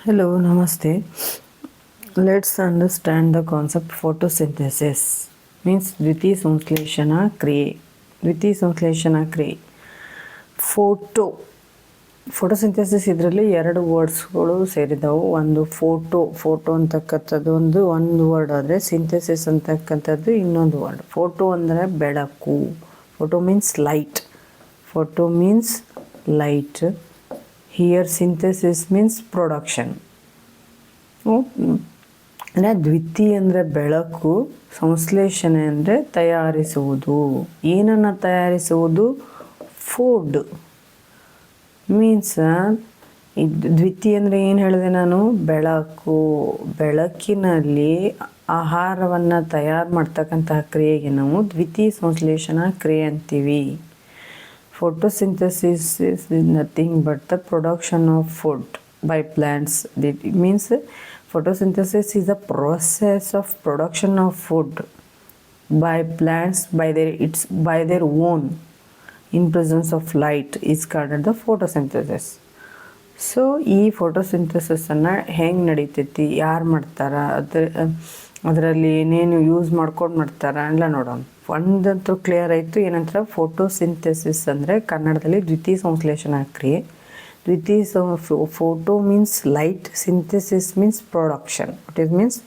Hello, namaste. Let's understand the concept photosynthesis. Means ದ್ವಿತೀಯ ಸಂಶ್ಲೇಷಣ ಕ್ರಿಯೆ. ದ್ವಿತೀಯ ಸಂಶ್ಲೇಷಣ ಕ್ರಿಯೆ. ಫೋಟೋಸಿಂಥೆಸಿಸ್ ಇದರಲ್ಲಿ ಎರಡು ವರ್ಡ್ಸ್ಗಳು ಸೇರಿದವು. ಒಂದು ಫೋಟೋ ಅಂತಕ್ಕಂಥದ್ದು ಒಂದು ವರ್ಡ್ ಆದರೆ ಸಿಂಥೆಸಿಸ್ ಅಂತಕ್ಕಂಥದ್ದು ಇನ್ನೊಂದು ವರ್ಡ್. ಫೋಟೋ ಅಂದರೆ ಬೆಳಕು. Photo means light. Here synthesis means production. ಅಂದರೆ ದ್ವಿತೀಯ ಅಂದರೆ ಬೆಳಕು, ಸಂಶ್ಲೇಷಣೆ ಅಂದರೆ ತಯಾರಿಸುವುದು. ಏನನ್ನು ತಯಾರಿಸುವುದು? ಫುಡ್. ಮೀನ್ಸ್ ದ್ವಿತೀಯ ಅಂದರೆ ಏನು ಹೇಳಿದೆ ನಾನು? ಬೆಳಕು. ಬೆಳಕಿನಲ್ಲಿ ಆಹಾರವನ್ನು ತಯಾರು ಮಾಡ್ತಕ್ಕಂತಹ ಕ್ರಿಯೆಗೆ ನಾವು ದ್ವಿತೀಯ ಸಂಶ್ಲೇಷಣಾ ಕ್ರಿಯೆ ಅಂತೀವಿ. Photosynthesis is nothing but the production of food by plants. It means photosynthesis is a process of production of food by plants by their own in presence of light is called the photosynthesis. So ಈ ಫೋಟೋಸಿಂಥೆಸಿಸನ್ನು ಹೆಂಗೆ ನಡೀತೈತಿ, ಯಾರು ಮಾಡ್ತಾರೆ, ಅದರಲ್ಲಿ ಏನೇನು use ಮಾಡ್ಕೊಂಡು ಮಾಡ್ತಾರೆ ಎಲ್ಲ ನೋಡೋಣ. ಒಂದಂತೂ ಕ್ಲಿಯರ್ ಆಯಿತು. ಏನಂತಾರೆ ಫೋಟೋಸಿಂಥೆಸಿಸ್ ಅಂದರೆ ಕನ್ನಡದಲ್ಲಿ ದ್ವಿತೀಯ ಸಂಶ್ಲೇಷಣಾ ಕ್ರಿಯೆ. Photo means light, synthesis means production. Means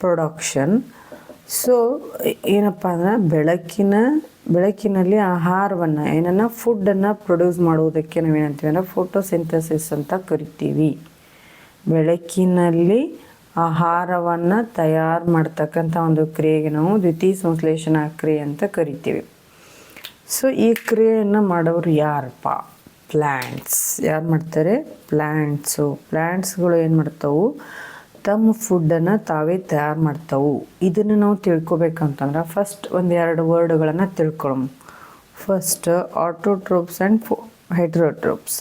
production. So ಏನಪ್ಪ ಅಂದ್ರೆ ಬೆಳಕಿನಲ್ಲಿ ಆಹಾರವನ್ನು ಏನನ್ನ ಫುಡ್ಡನ್ನು ಪ್ರೊಡ್ಯೂಸ್ ಮಾಡುವುದಕ್ಕೆ ನಾವೇನಂತೀವಿ ಅಂದರೆ ಫೋಟೋಸಿಂಥೆಸಿಸ್ ಅಂತ ಕರಿತೀವಿ. ಬೆಳಕಿನಲ್ಲಿ ಆಹಾರವನ್ನು ತಯಾರು ಮಾಡ್ತಕ್ಕಂಥ ಒಂದು ಕ್ರಿಯೆಗೆ ನಾವು ದ್ವಿತೀಯ ಸಂಶ್ಲೇಷಣಾ ಕ್ರಿಯೆ ಅಂತ ಕರಿತೀವಿ. ಸೊ ಈ ಕ್ರಿಯೆಯನ್ನು ಮಾಡೋರು ಯಾರಪ್ಪ? ಪ್ಲ್ಯಾಂಟ್ಸ್. ಯಾರು ಮಾಡ್ತಾರೆ? ಪ್ಲ್ಯಾಂಟ್ಸ್ಗಳು ಏನು ಮಾಡ್ತಾವು? ತಮ್ಮ ಫುಡ್ಡನ್ನು ತಾವೇ ತಯಾರು ಮಾಡ್ತಾವು. ಇದನ್ನು ನಾವು ತಿಳ್ಕೊಬೇಕಂತಂದ್ರೆ ಫಸ್ಟ್ ಒಂದೆರಡು ವರ್ಡ್ಗಳನ್ನು ತಿಳ್ಕೊಳ್ಳೋಣ. First autotrophs and heterotrophs.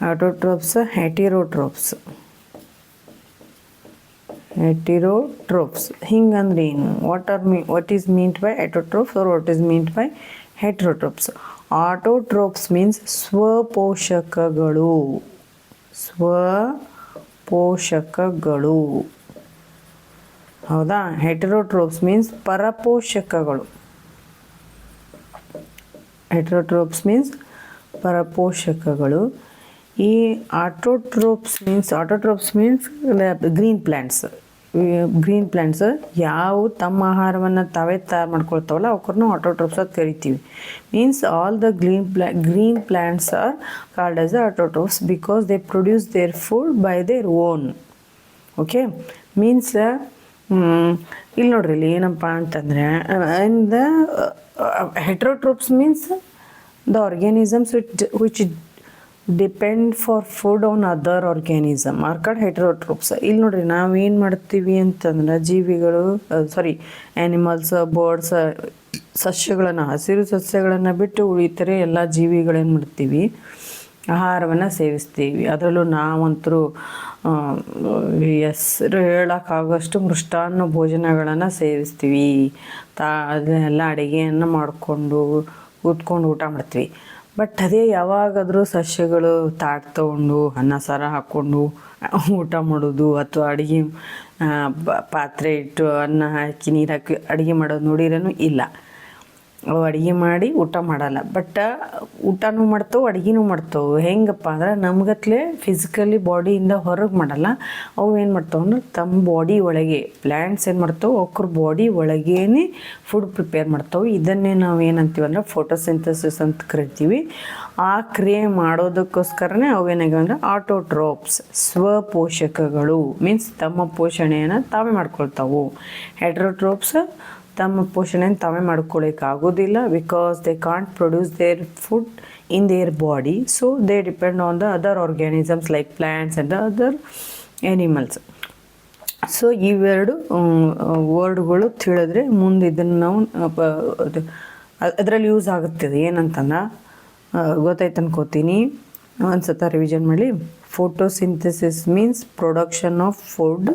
Autotrophs, heterotrophs. ಹಿಂಗಂದ್ರೆ ಏನು? What is meant by autotrophs or what is meant by heterotrophs? Autotrophs means ಸ್ವಪೋಷಕಗಳು. ಹೌದಾ? ಹೆಟರೋಟ್ರೋಪ್ಸ್ ಮೀನ್ಸ್ ಪರಪೋಷಕಗಳು. ಈ ಆಟೋಟ್ರೋಪ್ಸ್ ಮೀನ್ಸ್ ಗ್ರೀನ್ ಪ್ಲ್ಯಾಂಟ್ಸ್ ಯಾವ ತಮ್ಮ ಆಹಾರವನ್ನು ತಾವೇ ತಯಾರು ಮಾಡ್ಕೊಳ್ತಾವಲ್ಲ ಅವಕ್ಕನ್ನು ಆಟೋಟ್ರೋಪ್ಸ್ ಅಂತ ಕರಿತೀವಿ. Means all the green plants are called as autotrophs because they produce their food by their own. Okay, means ಇಲ್ಲಿ ನೋಡ್ರಿ, ಇಲ್ಲಿ ಏನಪ್ಪ ಅಂತಂದರೆ the heterotrophs means the organisms which depend for food on other organism are called heterotrophs. ಇಲ್ಲಿ ನೋಡ್ರಿ, ನಾವೇನು ಮಾಡ್ತೀವಿ ಅಂತಂದ್ರೆ ಆ್ಯನಿಮಲ್ಸ್, ಬರ್ಡ್ಸ್, ಹಸಿರು ಸಸ್ಯಗಳನ್ನು ಬಿಟ್ಟು ಉಳಿತರೆ ಎಲ್ಲ ಜೀವಿಗಳೇನು ಮಾಡ್ತೀವಿ? ಆಹಾರವನ್ನು ಸೇವಿಸ್ತೀವಿ. ಅದರಲ್ಲೂ ನಾವಂತರೂ ಹೆಸರು ಹೇಳೋಕ್ಕಾಗೋಷ್ಟು ಮೃಷ್ಟಾನ್ನ ಭೋಜನಗಳನ್ನು ಸೇವಿಸ್ತೀವಿ. ಅದನ್ನೆಲ್ಲ ಅಡುಗೆಯನ್ನು ಮಾಡಿಕೊಂಡು ಕೂತ್ಕೊಂಡು ಊಟ ಮಾಡ್ತೀವಿ. ಬಟ್ ಅದೇ ಯಾವಾಗಾದರೂ ಸಸ್ಯಗಳು ತಾಟ್ ತೊಗೊಂಡು ಅನ್ನ ಸಾರ ಹಾಕ್ಕೊಂಡು ಊಟ ಮಾಡೋದು, ಅಥವಾ ಅಡುಗೆ ಪಾತ್ರೆ ಇಟ್ಟು ಅನ್ನ ಹಾಕಿ ನೀರು ಹಾಕಿ ಅಡುಗೆ ಮಾಡೋದು ನೋಡಿರೇನು? ಇಲ್ಲ. ಅವು ಅಡುಗೆ ಮಾಡಿ ಊಟ ಮಾಡಲ್ಲ, ಬಟ್ ಊಟನೂ ಮಾಡ್ತಾವೆ, ಅಡುಗೆನೂ ಮಾಡ್ತಾವೆ. ಹೆಂಗಪ್ಪ ಅಂದ್ರೆ ನಮ್ಗತ್ಲೆ ಫಿಸಿಕಲಿ ಬಾಡಿಯಿಂದ ಹೊರಗೆ ಮಾಡಲ್ಲ. ಅವು ಏನು ಮಾಡ್ತಾವೆ ಅಂದ್ರೆ ತಮ್ಮ ಬಾಡಿ ಒಳಗೆ, ಪ್ಲ್ಯಾಂಟ್ಸ್ ಏನು ಮಾಡ್ತಾವೆ, ಅವ್ರ ಬಾಡಿ ಒಳಗೇನೆ ಫುಡ್ ಪ್ರಿಪೇರ್ ಮಾಡ್ತಾವೆ. ಇದನ್ನೇ ನಾವು ಏನಂತೀವಿ ಅಂದ್ರೆ ಫೋಟೋಸಿಂಥೆಸಿಸ್ ಅಂತ ಕರಿತೀವಿ. ಆ ಕ್ರಿಯೆ ಮಾಡೋದಕ್ಕೋಸ್ಕರನೇ ಅವೇನಾಗಿವೆ ಅಂದರೆ ಆಟೋಟ್ರೋಪ್ಸ್, ಸ್ವಪೋಷಕಗಳು. ಮೀನ್ಸ್ ತಮ್ಮ ಪೋಷಣೆಯನ್ನು ತಾವೇ ಮಾಡ್ಕೊಳ್ತಾವು. ಹೆಟರೋಟ್ರೋಪ್ಸ್ ತಮ್ಮ ಪೋಷಣೆಯನ್ನು ತಾವೇ ಮಾಡ್ಕೊಳ್ಳೋಕ್ಕಾಗೋದಿಲ್ಲ because they can't produce their food in their body. So they depend on the other organisms like plants and other animals. So ಇವೆರಡು ವರ್ಡ್ಗಳು ತಿಳಿದ್ರೆ ಮುಂದೆ ಇದನ್ನು ನಾವು ಅದರಲ್ಲಿ ಯೂಸ್ ಆಗುತ್ತದೆ. ಏನಂತಂದ್ರೆ ಗೊತ್ತಾಯ್ತು ಅನ್ಕೋತೀನಿ. ಒಂದು ಸತ ರಿವಿಷನ್ ಮಾಡಿ. Photosynthesis means production of food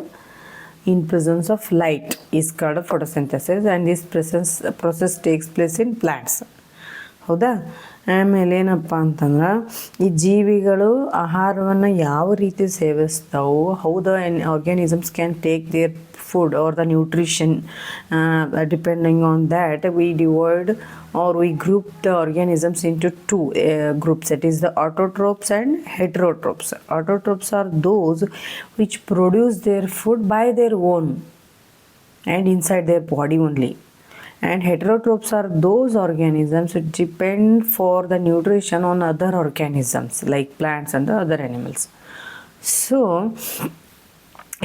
in presence of light is called photosynthesis, and this process takes place in plants. ಹೌದಾ. ಆಮೇಲೆ ಏನಪ್ಪ ಅಂತಂದ್ರೆ ಈ ಜೀವಿಗಳು ಆಹಾರವನ್ನು ಯಾವ ರೀತಿ ಸೇವಿಸ್ತಾವು, how the organisms can take their food or the nutrition, depending on that we divide or we group the organisms into two groups, that is the autotrophs and heterotrophs. Autotrophs are those which produce their food by their own and inside their body only, and heterotrophs are those organisms which depend for the nutrition on other organisms like plants and the other animals. So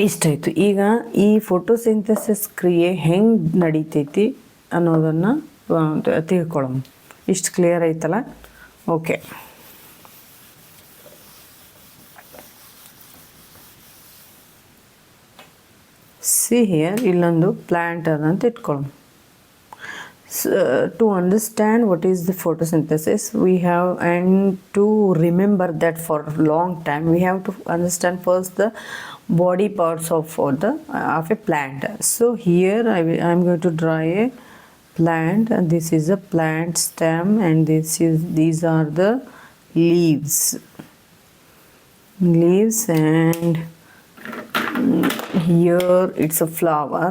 ಇಷ್ಟಾಯಿತು. ಈಗ ಈ photosynthesis ಕ್ರಿಯೆ ಹೆಂಗೆ ನಡೀತೈತಿ ಅನ್ನೋದನ್ನು ತಿಳ್ಕೊಳ್ಳೋಣ. ಇಷ್ಟು clear ಐತಲ್ಲ? Okay. See here, ಇಲ್ಲೊಂದು plant ಅದಂತ ಇಟ್ಕೊಳ್ಳೋಣ. To understand what is the photosynthesis, we have, and to remember that for a long time, we have to understand first the body parts of a plant. So here I am going to draw a plant, and this is a plant stem, and these are the leaves, and here it's a flower.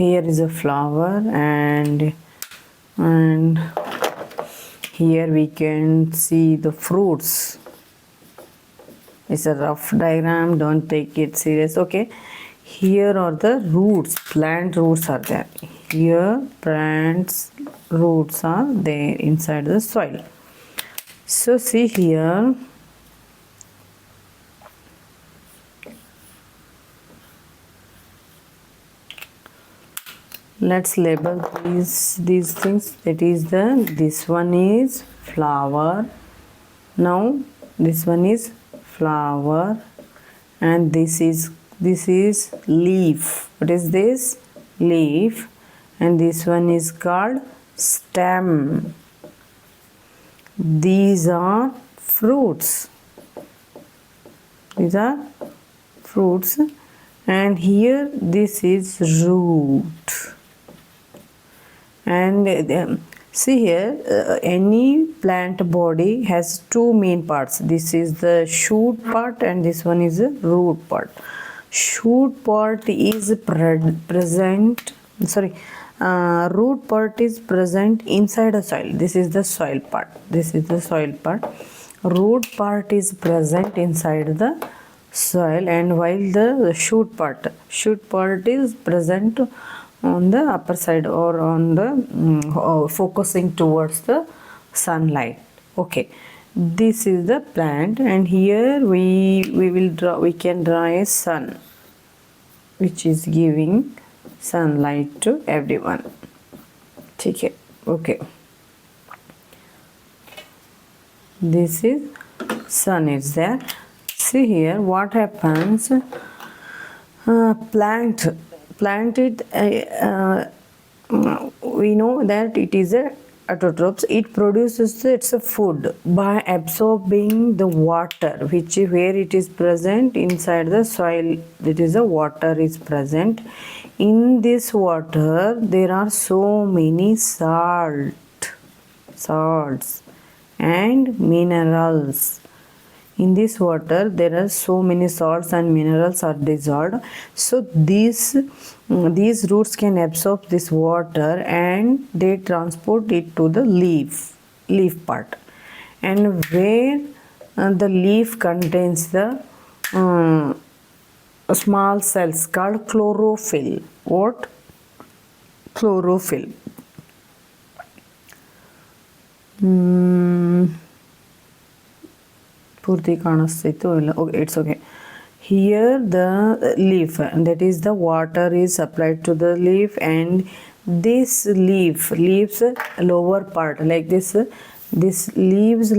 Here is a flower, and here we can see the fruits. It's a rough diagram, don't take it serious. Okay, here are the roots, plant roots are there. Here plants roots are there inside the soil. So see here, let's label these things. That is this one is flower. Now this one is flower, and this is leaf. What is this? Leaf. And this one is called stem. These are fruits. These are fruits. And here this is root. And see here, any plant body has two main parts. This is the shoot part, and this one is the root part. Shoot part is root part is present inside a soil. This is the soil part. This is the soil part. Root part is present inside the soil, and while the shoot part is present on the upper side, or on the focusing towards the sunlight. Okay, this is the plant, and here we can draw a sun which is giving sunlight to everyone. Okay, this is sun is there. See here what happens. Plant it, we know that it is a autotrophs. It produces its food by absorbing the water, where it is present inside the soil. That is, the water is present. In this water there are so many salts and minerals. In this water there are so many salts and minerals are dissolved. So these roots can absorb this water, and they transport it to the leaf part. And where the leaf contains the small cells called chlorophyll. What? Chlorophyll. ಪೂರ್ತಿ ಕಾಣಿಸ್ತಿತ್ತು ಇಲ್ಲ? Okay, it's okay. Here the leaf, and that is the water is supplied to the leaf, and this leaves lower part, like this leaves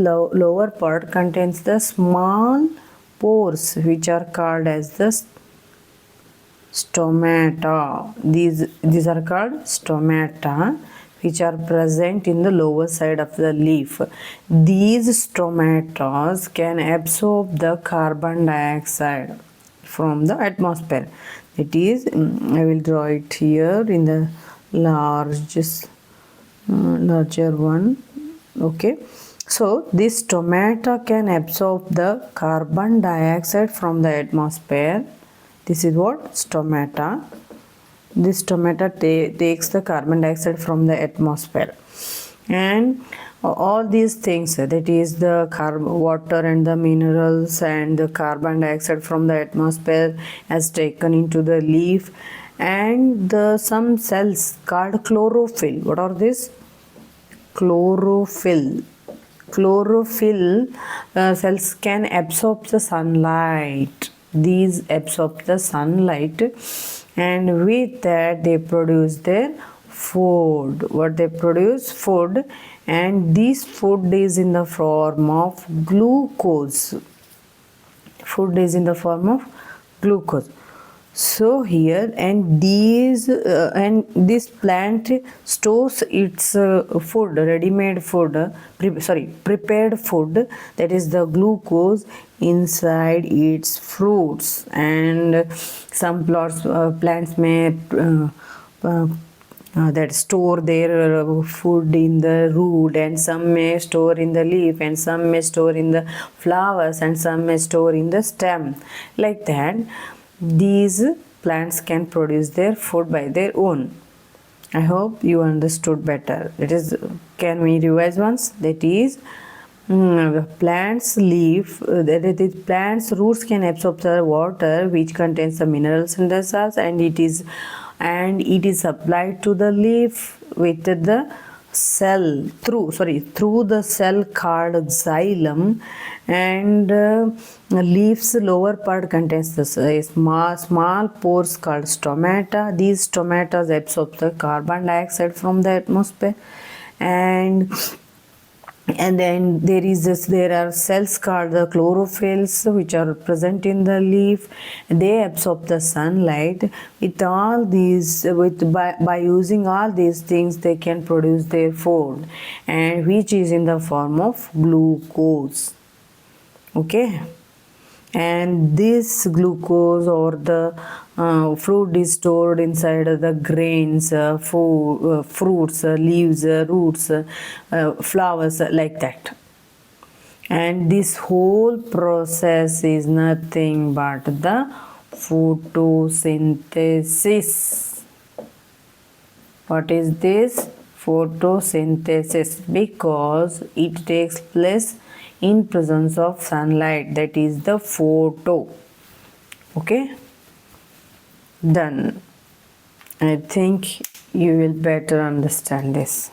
lower part contains the small pores which are called as the stomata. These are called stomata, which are present in the lower side of the leaf. These stomata can absorb the carbon dioxide from the atmosphere. It is, I will draw it here in the larger one. Okay, so this tomato can absorb the carbon dioxide from the atmosphere. This is what stomata. This tomato takes the carbon dioxide from the atmosphere, and all these things, that is the water and the minerals and the carbon dioxide from the atmosphere, has taken into the leaf, and some cells called chlorophyll. What are these? Chlorophyll. Chlorophyll cells can absorb the sunlight. These absorb the sunlight, and with that they produce their food. What they produce? Food. And this food is in the form of glucose. Food is in the form of glucose. So here, and this plant stores its food, ready-made food, prepared food, that is the glucose, inside its fruits. And some plants may that store their food in the root, and some may store in the leaf, and some may store in the flowers, and some may store in the stem. Like that, these plants can produce their food by their own. I hope you understood better. That is, can we revise once? That is, the plant's leaf, the plant's roots can absorb the water which contains the minerals and the salts, and it is supplied to the leaf with the cell through the cell called xylem, and leaf's lower part contains the small pores called stomata. These stomata absorb the carbon dioxide from the atmosphere, and then there are cells called the chlorophylls which are present in the leaf. They absorb the sunlight. With all these, by using all these things, they can produce their food, and which is in the form of glucose. Okay, and this glucose or the fruit is stored inside the grains, fruits, leaves, roots, flowers, like that. And this whole process is nothing but the photosynthesis. What is this? Photosynthesis, because it takes place in presence of sunlight, that is the photo. Okay, done. I think you will better understand this.